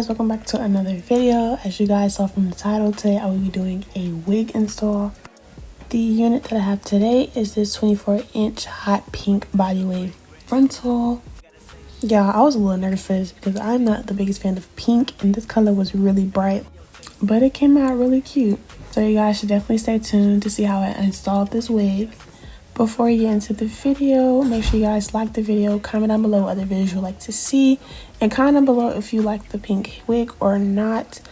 guys, welcome back to another video. As you guys saw from the title, today I will be doing a wig install. The unit that I have today is this 24-inch hot pink body wave frontal. Yeah, I was a little nervous for this because I'm not the biggest fan of pink and this color was really bright, but it came out really cute. So you guys should definitely stay tuned to see how I installed this wig. Before you get into the video, make sure you guys like the video, comment down below other videos you'd like to see, and comment down below if you like the pink wig or not.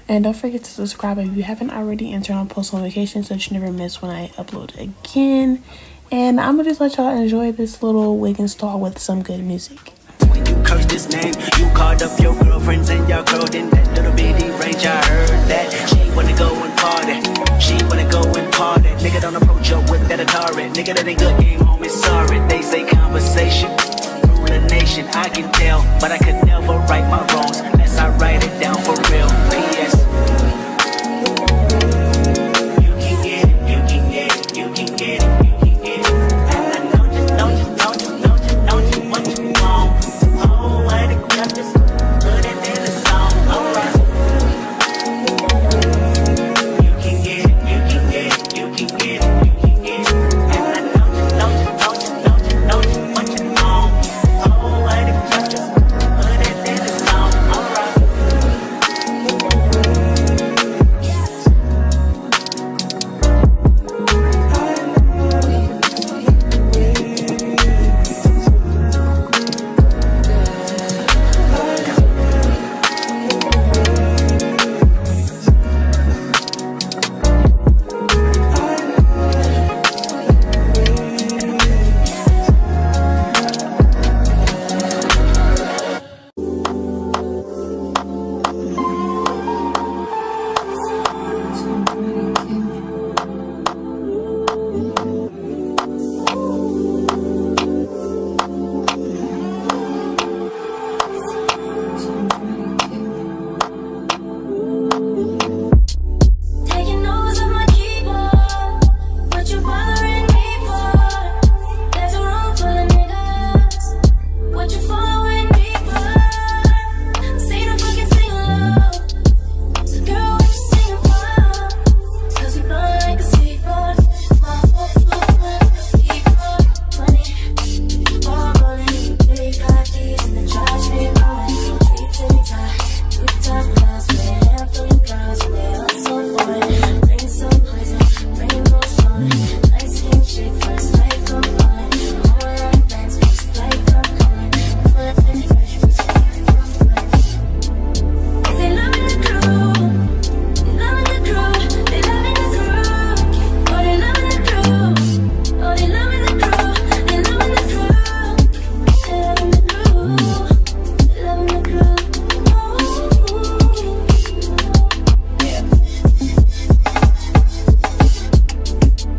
And don't forget to subscribe if you haven't already, and turn on post notifications so that you never miss when I upload again. And I'm gonna just let y'all enjoy this little wig install with some good music. When you cursed his name, you called up your girlfriends and y'all curled in that little bitty range. I heard that she wanna go and party. She wanna go and party. Nigga, don't approach your whip that Atari. Nigga, that ain't good game, homie, sorry. They say conversation rule a nation. I can tell, but I could never right my wrongs unless I write it down for real. P.S. You can get it, you can get it, you can get it, you can get it. And I don't you what you want. Oh, I got this, put it in the song. Alright. You can get it, you can get it, you can get it, you can get it. And I don't you what you want. Oh, I got this, put it in the song. Alright. Taking notes on my keyboard, what you bothering me for? There's a room full of niggas, what you following me for? Say the fucking sing along, so girl, what you singing for? 'Cause we burn like a seaford, my seaford, money, all rolling, big car keys in the trash, we rolling, deep to the top, clouds, with a handful of girls, and they all so fun. Bring some poison, rainbow sun, light skin chick, first light from mine. All right, thanks, first light from mine. They loving the crew, they loving the crew, they loving the crew. Oh, they loving the crew, oh, they loving the crew, they loving the crew, they loving the crew, they loving the crew.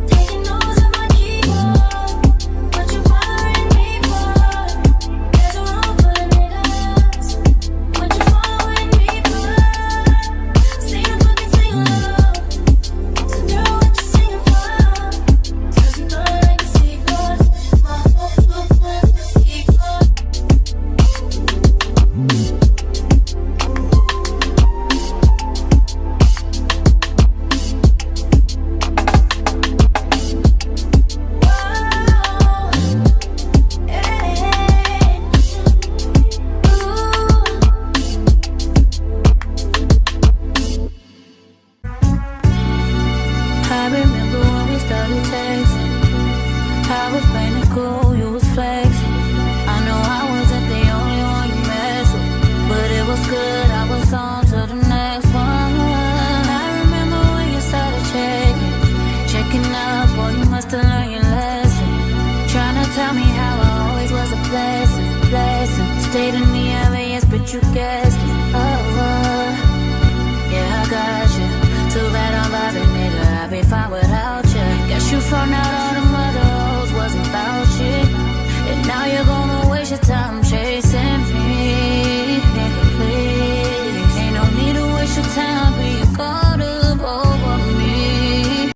Taking notes on my keyboard, what you bothering me for? There's a room full of niggas, what you following me for? Say the fucking sing along, so girl, what you singing for? 'Cause we burn like a seaford, my seaford. I remember when we started texting. I was playing it cool, you was flexing. I know I wasn't the only one you messed with, but it was good, I was on to the next one. I remember when you started checking up, boy, you must have learned your lesson. Trying to tell me how I always was a blessing. Stayed in the obvious, but you guessed it. Yeah, I got you. Too bad I'm vibing, nigga, I'd be fine without you. Guess you found out all